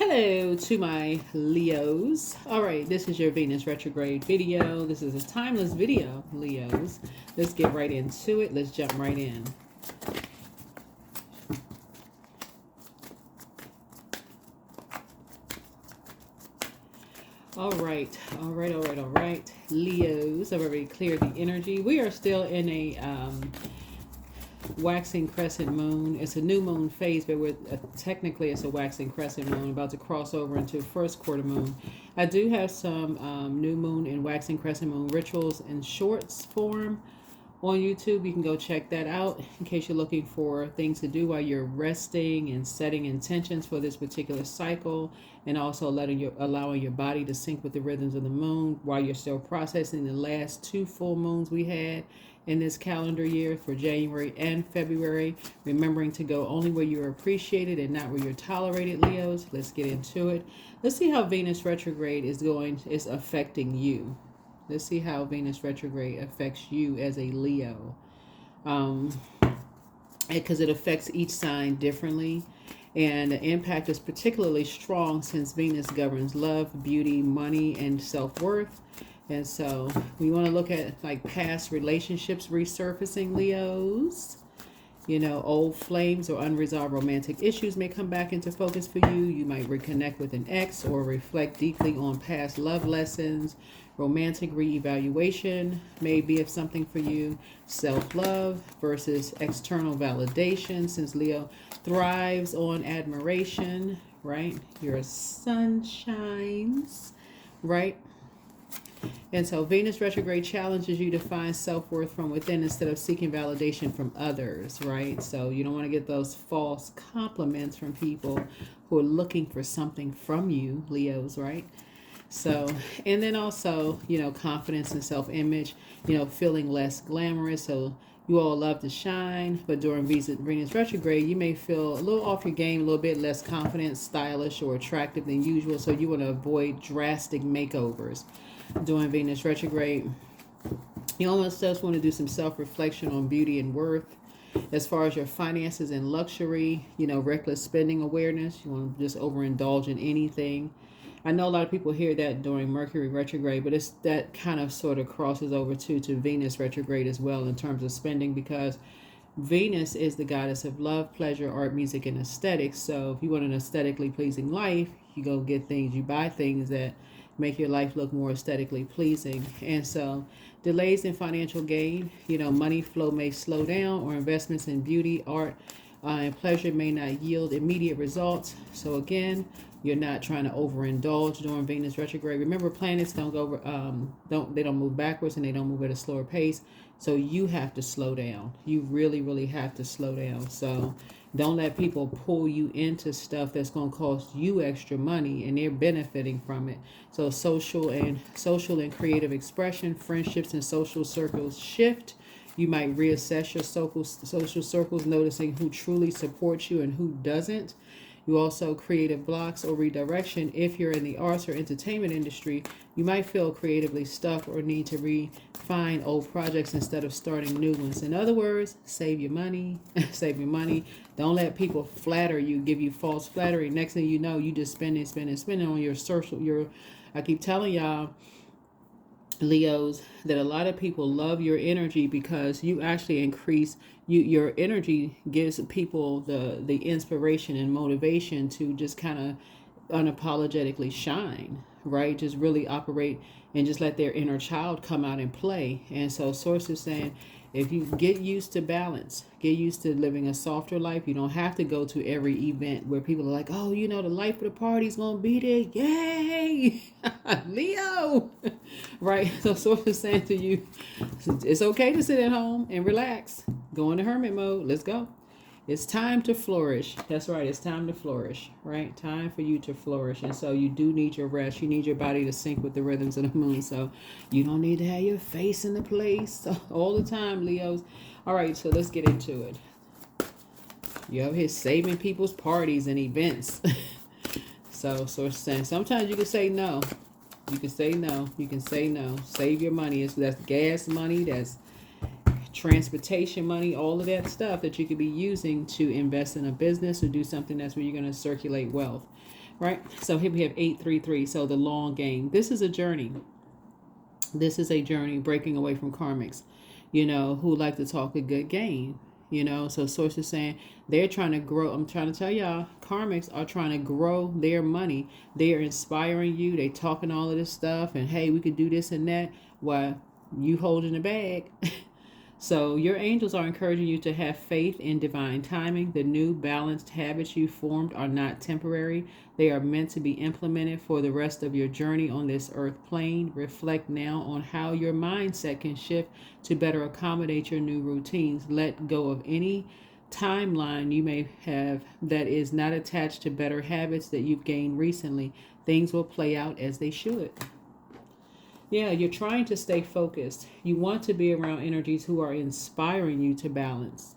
Hello to my Leos. All right, this is your Venus retrograde video. This is a timeless video, Leos. Let's get right into it. Let's jump right in. All right. Leos, I've already cleared the energy. We are still in a waxing crescent moon. It's a new moon phase, but we're technically it's a waxing crescent moon, about to cross over into first quarter moon. I do have some new moon and waxing crescent moon rituals in shorts form on YouTube. You can go check that out in case you're looking for things to do while you're resting and setting intentions for this particular cycle, and also allowing your body to sync with the rhythms of the moon while you're still processing the last two full moons we had in this calendar year for January and February. Remembering to go only where you're appreciated and not where you're tolerated, Leos. Let's get into it. Let's see how Venus retrograde is affecting you. Let's see how Venus retrograde affects you as a Leo. Because it affects each sign differently. And the impact is particularly strong since Venus governs love, beauty, money, and self-worth. And so we want to look at like past relationships resurfacing, Leos. You know, old flames or unresolved romantic issues may come back into focus for you. You might reconnect with an ex or reflect deeply on past love lessons. Romantic reevaluation may be of something for you. Self-love versus external validation, since Leo thrives on admiration, right? Your sun shines, right? And so Venus retrograde challenges you to find self-worth from within instead of seeking validation from others, right? So you don't want to get those false compliments from people who are looking for something from you, Leos, right? So, and then also, confidence and self-image, feeling less glamorous. So you all love to shine, but during Venus retrograde, you may feel a little off your game, a little bit less confident, stylish, or attractive than usual. So you want to avoid drastic makeovers during Venus retrograde. You almost just want to do some self-reflection on beauty and worth. As far as your finances and luxury, reckless spending awareness. You want to just overindulge in anything. I know a lot of people hear that during Mercury retrograde, but it's that kind of sort of crosses over to Venus retrograde as well in terms of spending, because Venus is the goddess of love, pleasure, art, music, and aesthetics. So if you want an aesthetically pleasing life, you go get things, you buy things that make your life look more aesthetically pleasing. And so delays in financial gain, money flow may slow down, or investments in beauty, art, and pleasure may not yield immediate results. So again, you're not trying to overindulge during Venus retrograde. Remember, planets don't move backwards, and they don't move at a slower pace. So you have to slow down. You really, really have to slow down. So don't let people pull you into stuff that's going to cost you extra money and they're benefiting from it. So social and creative expression, friendships and social circles shift. You might reassess your social circles, noticing who truly supports you and who doesn't. You also creative blocks or redirection. If you're in the arts or entertainment industry, you might feel creatively stuck or need to refine old projects instead of starting new ones. In other words, save your money. Save your money. Don't let people flatter you, give you false flattery. Next thing you know, you just spending on your social. I keep telling y'all, Leos, that a lot of people love your energy because you actually increase your energy gives people the inspiration and motivation to just kind of unapologetically shine, right? Just really operate and just let their inner child come out and play. And so source is saying, if you get used to balance, get used to living a softer life, you don't have to go to every event where people are like, oh, the life of the party's going to be there. Yay! Leo! Right? So source is saying to you, it's okay to sit at home and relax. Go into hermit mode. Let's go. It's time to flourish. That's right. It's time to flourish, right? Time for you to flourish. And so you do need your rest. You need your body to sync with the rhythms of the moon. So you don't need to have your face in the place all the time, Leos. All right, so let's get into it. You over here saving people's parties and events. So saying sometimes you can say no. You can say no. You can say no. Save your money. That's gas money. That's transportation money, all of that stuff that you could be using to invest in a business or do something that's where you're going to circulate wealth. right? So here we have 833. So the long game. This is a journey. This is a journey breaking away from karmics, who like to talk a good game. So source is saying they're trying to grow. I'm trying to tell y'all, karmics are trying to grow their money. They are inspiring you. They talking all of this stuff and hey, we could do this and that while you holding the bag. So your angels are encouraging you to have faith in divine timing. The new balanced habits you formed are not temporary. They are meant to be implemented for the rest of your journey on this earth plane. Reflect now on how your mindset can shift to better accommodate your new routines. Let go of any timeline you may have that is not attached to better habits that you've gained recently. Things will play out as they should. Yeah, you're trying to stay focused. You want to be around energies who are inspiring you to balance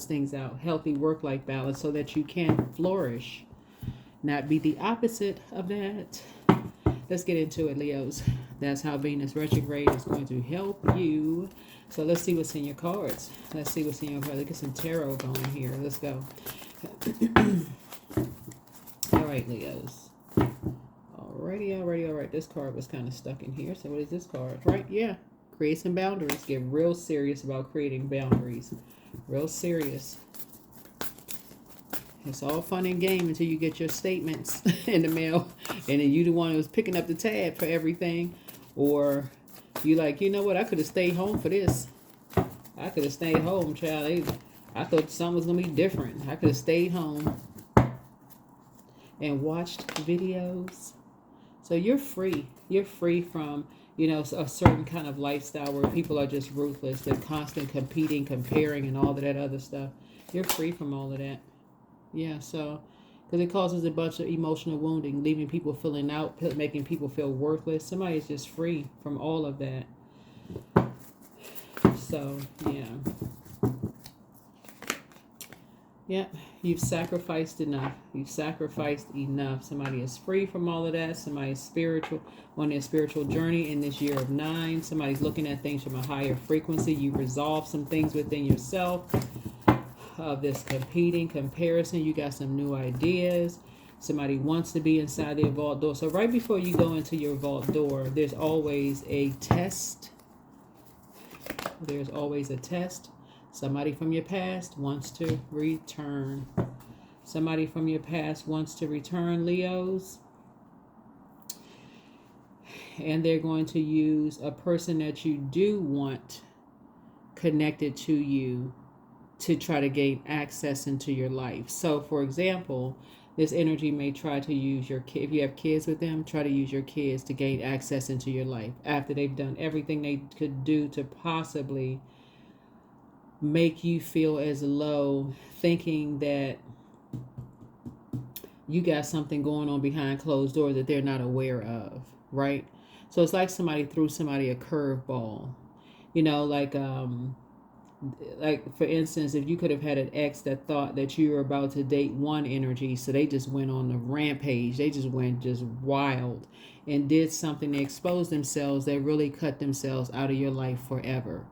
things out, healthy work-life balance so that you can flourish, not be the opposite of that. Let's get into it, Leos. That's how Venus retrograde is going to help you. So let's see what's in your cards. Let's see what's in your cards. Let's get some tarot going here. Let's go. All right, Leos. Alrighty. This card was kind of stuck in here. So what is this card? Right, yeah. Create some boundaries. Get real serious about creating boundaries. Real serious. It's all fun and game until you get your statements in the mail. And then you the one who's picking up the tab for everything. Or you like, you know what? I could have stayed home for this. I could have stayed home, child. I thought something was going to be different. I could have stayed home and watched videos. So you're free. You're free from, a certain kind of lifestyle where people are just ruthless. They're constant competing, comparing, and all of that other stuff. You're free from all of that. Yeah, so, because it causes a bunch of emotional wounding, leaving people feeling out, making people feel worthless. Somebody is just free from all of that. So, yeah. Yeah, you've sacrificed enough. You've sacrificed enough. Somebody is free from all of that. Somebody's spiritual, on their spiritual journey in this year of 9. Somebody's looking at things from a higher frequency. You resolve some things within yourself of this competing, comparison. You got some new ideas. Somebody wants to be inside their vault door. So right before you go into your vault door, there's always a test. There's always a test. Somebody from your past wants to return. Somebody from your past wants to return, Leos. And they're going to use a person that you do want connected to you to try to gain access into your life. So, for example, this energy may try to use your kid. If you have kids with them, try to use your kids to gain access into your life after they've done everything they could do to possibly make you feel as low, thinking that you got something going on behind closed doors that they're not aware of, right? So it's like somebody threw somebody a curveball, like for instance, if you could have had an ex that thought that you were about to date one energy, so they just went on the rampage, they just went just wild and did something to expose themselves that really cut themselves out of your life forever.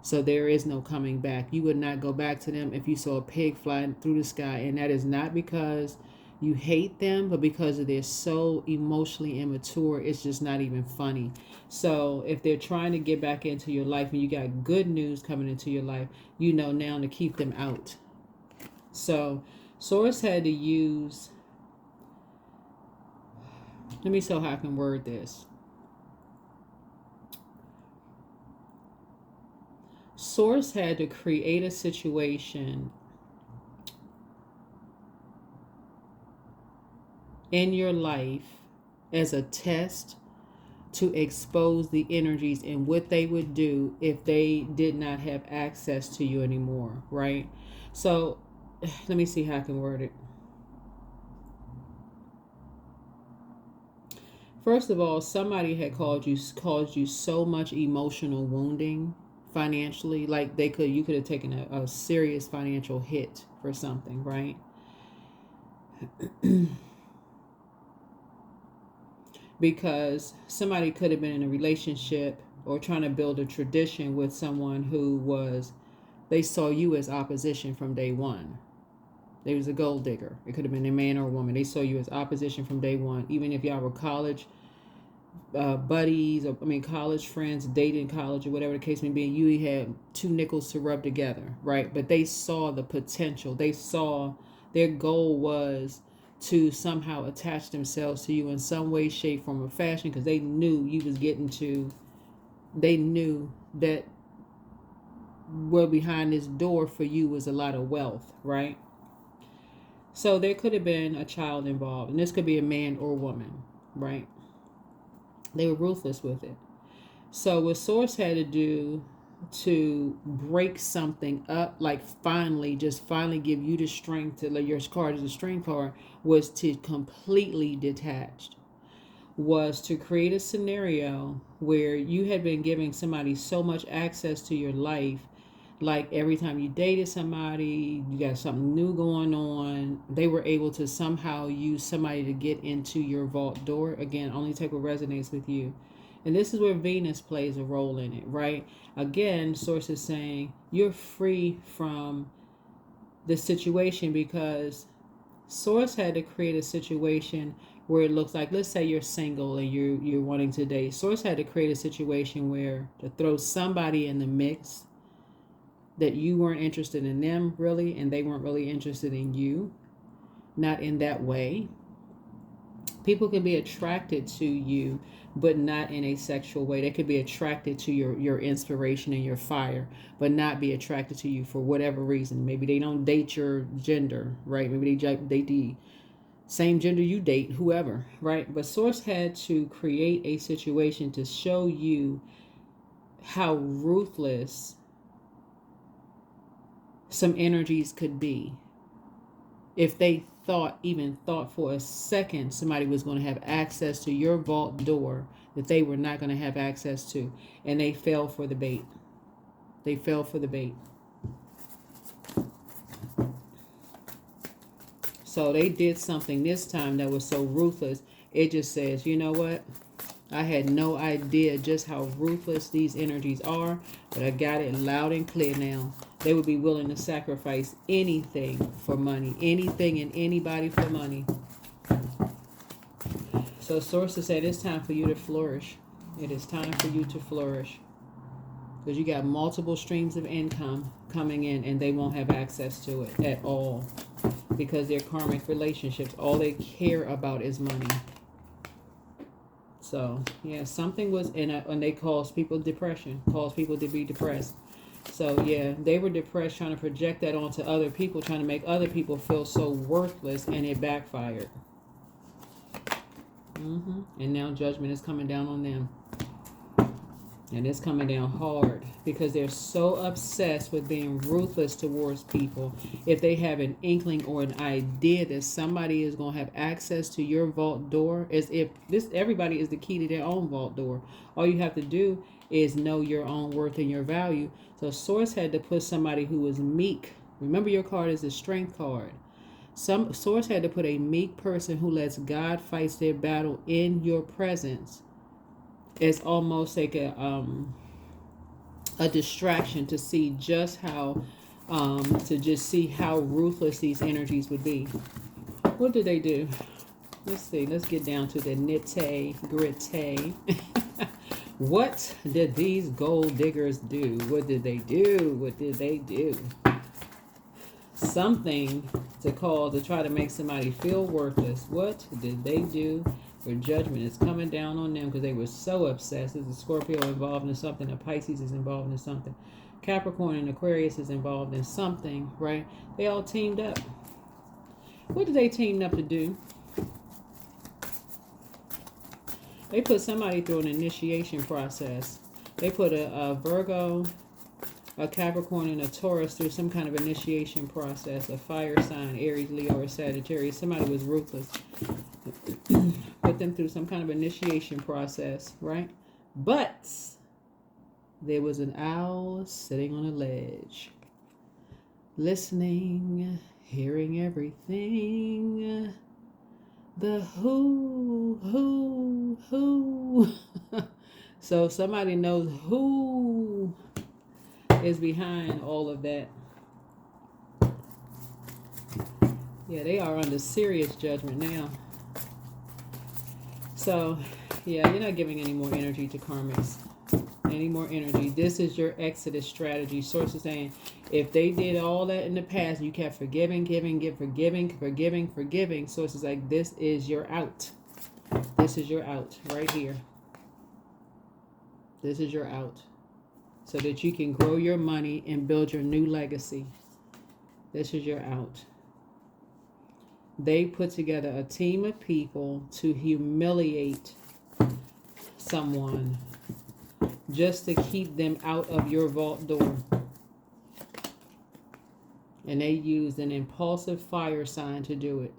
So there is no coming back. You would not go back to them if you saw a pig flying through the sky. And that is not because you hate them, but because they're so emotionally immature, it's just not even funny. So if they're trying to get back into your life and you got good news coming into your life, you know now to keep them out. So Source had to use, let me see how I can word this. Source had to create a situation in your life as a test to expose the energies and what they would do if they did not have access to you anymore, right? So let me see how I can word it. First of all, somebody had caused you so much emotional wounding financially, like you could have taken a serious financial hit for something, right? Because somebody could have been in a relationship or trying to build a tradition with someone who they saw you as opposition from day one. They was a gold digger. It could have been a man or a woman. They saw you as opposition from day one. Even if y'all were college buddies, or college friends, dating in college, or whatever the case may be, you had two nickels to rub together, right? But they saw the potential. They saw their goal was to somehow attach themselves to you in some way, shape, form, or fashion, because they knew you was getting to. They knew that well behind this door for you was a lot of wealth, right? So there could have been a child involved, and this could be a man or a woman, right? They were ruthless with it. So what Source had to do to break something up, like finally give you the strength to let your card as a strength card, was to completely detach, was to create a scenario where you had been giving somebody so much access to your life. Like every time you dated somebody, you got something new going on, they were able to somehow use somebody to get into your vault door. Again, only type of resonates with you. And this is where Venus plays a role in it, right? Again, Source is saying you're free from the situation, because Source had to create a situation where it looks like, let's say you're single and you're wanting to date. Source had to create a situation where to throw somebody in the mix that you weren't interested in them really, and they weren't really interested in you. Not in that way. People can be attracted to you, but not in a sexual way. They could be attracted to your inspiration and your fire, but not be attracted to you for whatever reason. Maybe they don't date your gender, right? Maybe they date the same gender you date, whoever, right? But Source had to create a situation to show you how ruthless some energies could be. If they even thought for a second somebody was going to have access to your vault door that they were not going to have access to, and they fell for the bait. They fell for the bait. So they did something this time that was so ruthless. It just says, you know what? I had no idea just how ruthless these energies are, but I got it loud and clear now. They would be willing to sacrifice anything for money, anything and anybody for money. So Sources said it's time for you to flourish. It is time for you to flourish, because you got multiple streams of income coming in, and they won't have access to it at all, because they're karmic relationships. All they care about is money. So yeah, something was in it, and they cause people depression, cause people to be depressed. So yeah, they were depressed, trying to project that onto other people, trying to make other people feel so worthless, and it backfired. And now judgment is coming down on them. And it's coming down hard, because they're so obsessed with being ruthless towards people. If they have an inkling or an idea that somebody is going to have access to your vault door, as if everybody is the key to their own vault door. All you have to do is know your own worth and your value. So Source had to put somebody who was meek. Remember, your card is a strength card. Source had to put a meek person who lets God fight their battle in your presence. It's almost like a distraction to see just how ruthless these energies would be. What did they do? Let's see. Let's get down to the nitty-gritty. What did these gold diggers do? What did they do? What did they do? Something to try to make somebody feel worthless. What did they do? Where judgment is coming down on them, because they were so obsessed. There's a Scorpio involved in something. A Pisces is involved in something. Capricorn and Aquarius is involved in something, right? They all teamed up. What did they team up to do? They put somebody through an initiation process. They put a Virgo, a Capricorn, and a Taurus through some kind of initiation process. A fire sign, Aries, Leo, or Sagittarius. Somebody was ruthless. Put them through some kind of initiation process, right? But there was an owl sitting on a ledge, listening, hearing everything. The who. So somebody knows who is behind all of that. Yeah, they are under serious judgment now. So, yeah, you're not giving any more energy to karmics. Any more energy. This is your exodus strategy. Source is saying, if they did all that in the past, you kept forgiving, forgiving. Source is like, this is your out. This is your out right here. This is your out. So that you can grow your money and build your new legacy. This is your out. They put together a team of people to humiliate someone just to keep them out of your vault door. And they used an impulsive fire sign to do it,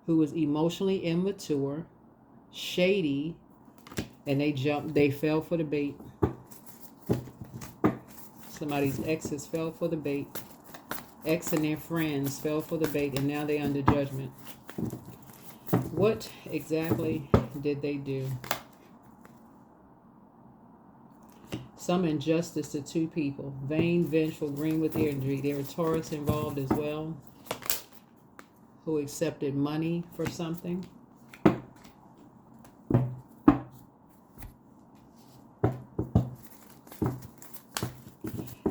who was emotionally immature, shady, and they fell for the bait. Somebody's exes fell for the bait. Ex and their friends fell for the bait, and now they're under judgment. What exactly did they do? Some injustice to two people. Vain, vengeful, green with energy. There were Taurus involved as well, who accepted money for something.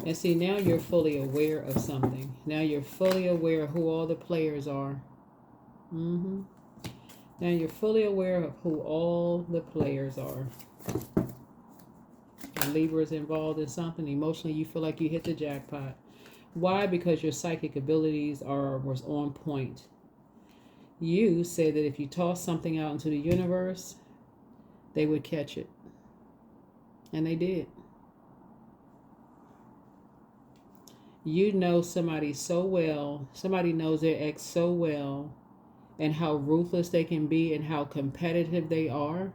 And see, now you're fully aware of something. Now you're fully aware of who all the players are. Now you're fully aware of who all the players are. And Libra is involved in something. Emotionally, you feel like you hit the jackpot. Why? Because your psychic abilities was on point. You said that if you toss something out into the universe, they would catch it. And they did. You know somebody so well, somebody knows their ex so well, and how ruthless they can be and how competitive they are.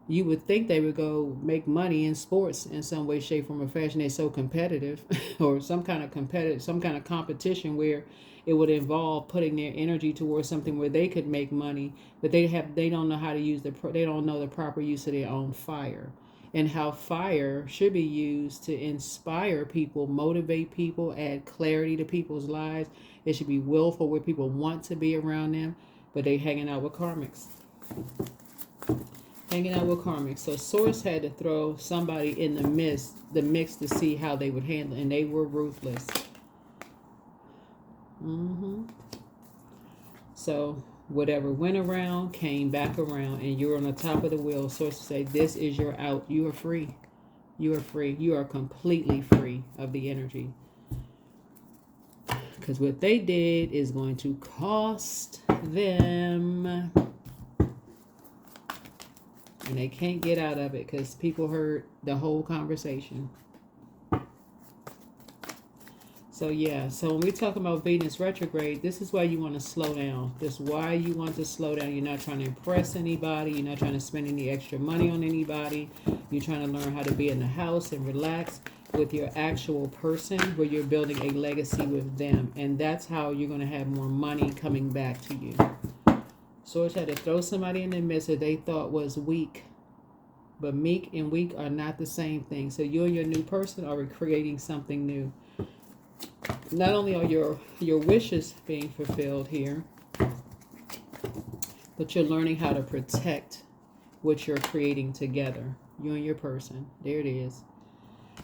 You would think they would go make money in sports in some way, shape, form, or fashion. They're so competitive, or some kind of competition where it would involve putting their energy towards something where they could make money, but they don't know how to use they don't know the proper use of their own fire. And how fire should be used to inspire people, motivate people, add clarity to people's lives. It should be willful where people want to be around them, but they hanging out with karmics. So Source had to throw somebody in the mix to see how they would handle it, and they were ruthless. So whatever went around came back around, and you're on the top of the wheel. Sources say, this is your out. You are free. You are free. You are completely free of the energy. Because what they did is going to cost them. And they can't get out of it because people heard the whole conversation. So yeah, so when we talk about Venus retrograde, this is why you want to slow down. This is why you want to slow down. You're not trying to impress anybody. You're not trying to spend any extra money on anybody. You're trying to learn how to be in the house and relax with your actual person where you're building a legacy with them. And that's how you're going to have more money coming back to you. Source had to throw somebody in the midst that they thought was weak. But meek and weak are not the same thing. So you and your new person are creating something new. Not only are your wishes being fulfilled here, but you're learning how to protect what you're creating together. You and your person. There it is.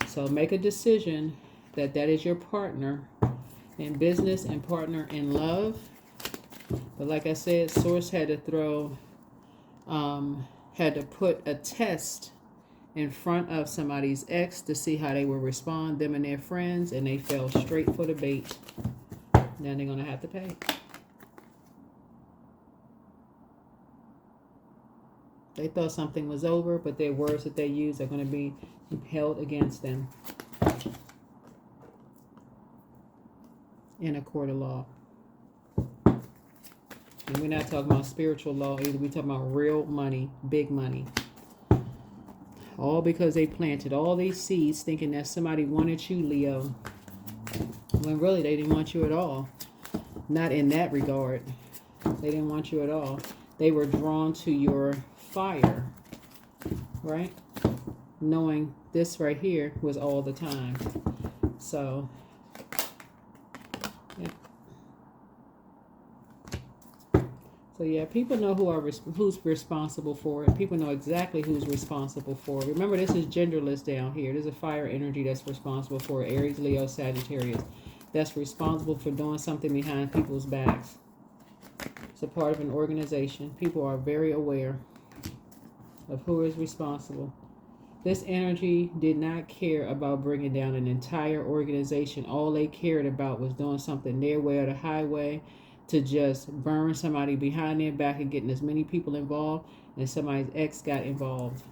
So make a decision that is your partner in business and partner in love. But like I said, Source had to put a test in front of somebody's ex to see how they will respond, them and their friends, and they fell straight for the bait. Now they're going to have to pay. They thought something was over, but their words that they use are going to be held against them in a court of law. And we're not talking about spiritual law either. We're talking about real money, big money. All because they planted all these seeds thinking that somebody wanted you, Leo. When really they didn't want you at all. Not in that regard. They didn't want you at all. They were drawn to your fire. Right? Knowing this right here was all the time. So, yeah. So yeah, people know who's responsible for it. People know exactly who's responsible for it. Remember, this is genderless down here. There's a fire energy that's responsible for it. Aries, Leo, Sagittarius. That's responsible for doing something behind people's backs. It's a part of an organization. People are very aware of who is responsible. This energy did not care about bringing down an entire organization. All they cared about was doing something their way or the highway, to just burn somebody behind their back and getting as many people involved, and somebody's ex got involved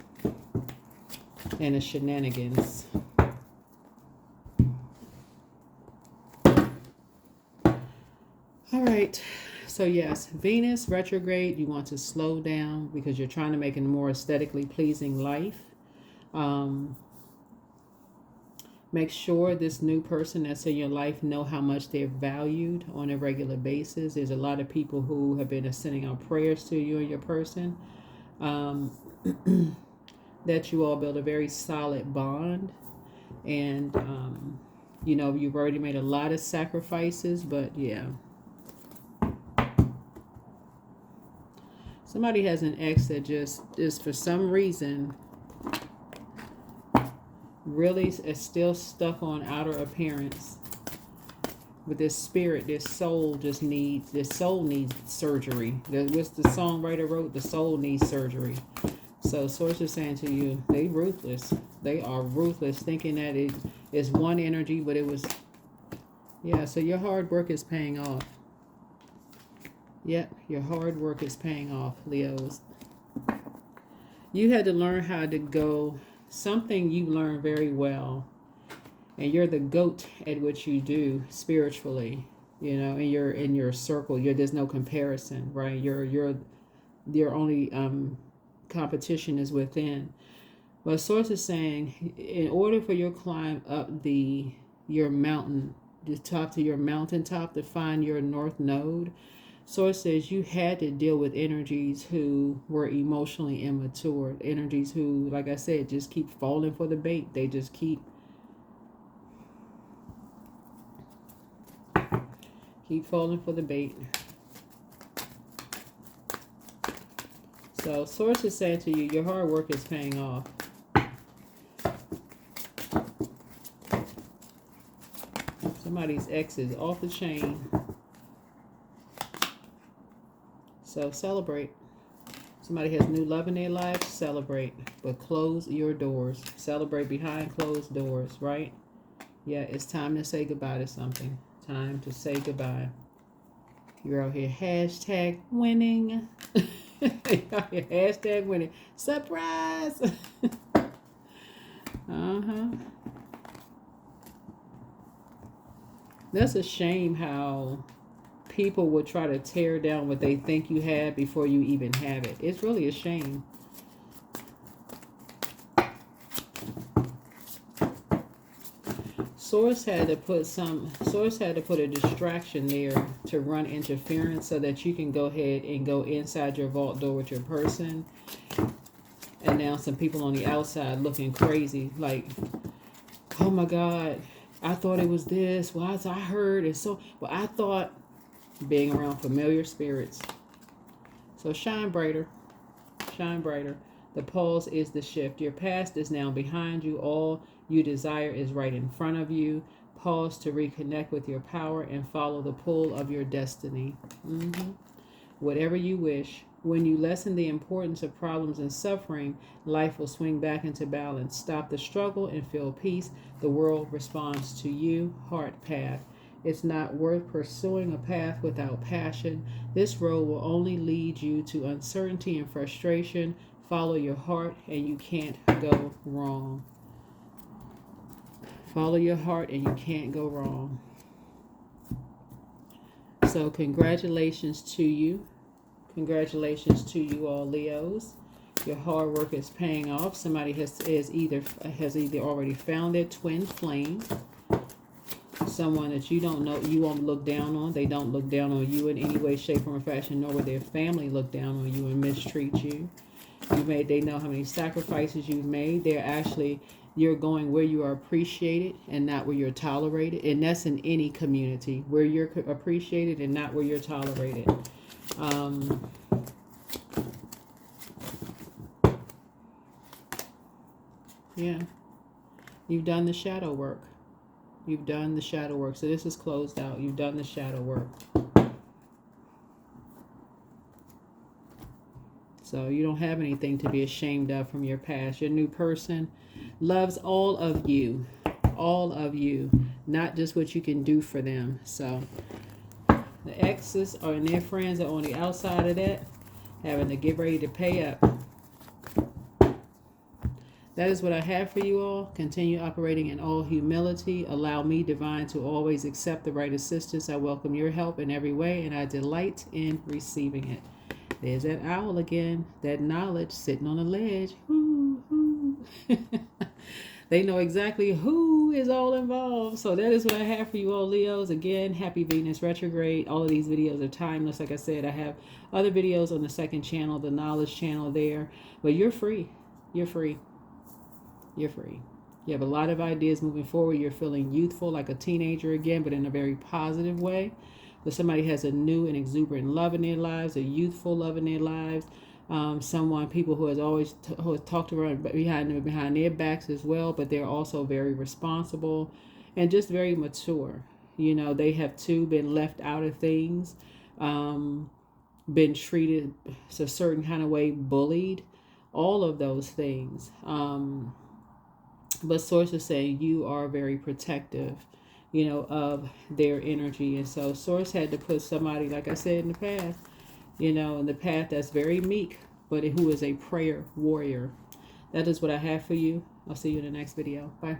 in the shenanigans. All right. So yes, Venus retrograde, you want to slow down because you're trying to make a more aesthetically pleasing life. Make sure this new person that's in your life know how much they're valued on a regular basis. There's a lot of people who have been sending out prayers to you and your person. That you all build a very solid bond. And, you know, you've already made a lot of sacrifices, but yeah. Somebody has an ex that just is, for some reason, really is still stuck on outer appearance. But this spirit, this soul needs surgery. What's the songwriter wrote? The soul needs surgery. So Source is saying to you, they ruthless. They are ruthless, thinking that it is one energy, but it was, yeah, so your hard work is paying off. Yep, your hard work is paying off, Leos. You had to learn how to go, something you learned very well, and you're the goat at what you do spiritually, you know, and you're in your circle. There's no comparison, right? Your only competition is within. But Source is saying, in order for you to climb up your mountain, the top to your mountaintop, to find your north node, Source says you had to deal with energies who were emotionally immature, energies who, like I said, just keep falling for the bait. They just keep falling for the bait. So Source is saying to you, your hard work is paying off. Somebody's ex is off the chain. So celebrate. Somebody has new love in their life, celebrate. But close your doors. Celebrate behind closed doors, right? Yeah, it's time to say goodbye to something. Time to say goodbye. You're out here hashtag winning. Hashtag winning. Surprise! That's a shame how people will try to tear down what they think you have before you even have it. It's really a shame. Source had to put a distraction there to run interference so that you can go ahead and go inside your vault door with your person. And now some people on the outside looking crazy, like, oh my God, I thought it was this. Well, I heard it. So, well, I thought, being around familiar spirits. So shine brighter. Shine brighter. The pause is the shift. Your past is now behind you. All you desire is right in front of you. Pause to reconnect with your power and follow the pull of your destiny. Whatever you wish. When you lessen the importance of problems and suffering, life will swing back into balance. Stop the struggle and feel peace. The world responds to you. Heart path. It's not worth pursuing a path without passion. This road will only lead you to uncertainty and frustration. Follow your heart and you can't go wrong. Follow your heart and you can't go wrong. So congratulations to you. Congratulations to you all, Leos. Your hard work is paying off. Somebody has either already found their twin flame. Someone that you don't know, you won't look down on. They don't look down on you in any way, shape, form, or fashion, nor will their family look down on you and mistreat you. They know how many sacrifices you've made. You're going where you are appreciated and not where you're tolerated. And that's in any community, where you're appreciated and not where you're tolerated. Yeah, you've done the shadow work. You've done the shadow work. So this is closed out. You've done the shadow work. So you don't have anything to be ashamed of from your past. Your new person loves all of you. All of you. Not just what you can do for them. So the exes or and their friends are on the outside of that, having to get ready to pay up. That is what I have for you all. Continue operating in all humility. Allow me, divine, to always accept the right assistance. I welcome your help in every way, and I delight in receiving it. There's that owl again, that knowledge sitting on a ledge. They know exactly who is all involved. So that is what I have for you all, Leos. Again, happy Venus retrograde. All of these videos are timeless. Like I said, I have other videos on the second channel, the knowledge channel there. But you're free. You're free. You're free. You have a lot of ideas moving forward. You're feeling youthful, like a teenager again, but in a very positive way. But somebody has a new and exuberant love in their lives, a youthful love in their lives. People who has always who has talked around behind their backs as well, but they're also very responsible and just very mature. You know, they have too been left out of things, been treated a certain kind of way, bullied, all of those things. But Source is saying you are very protective, you know, of their energy. And so Source had to put somebody, like I said in the past, you know, in the path that's very meek, but who is a prayer warrior. That is what I have for you. I'll see you in the next video. Bye.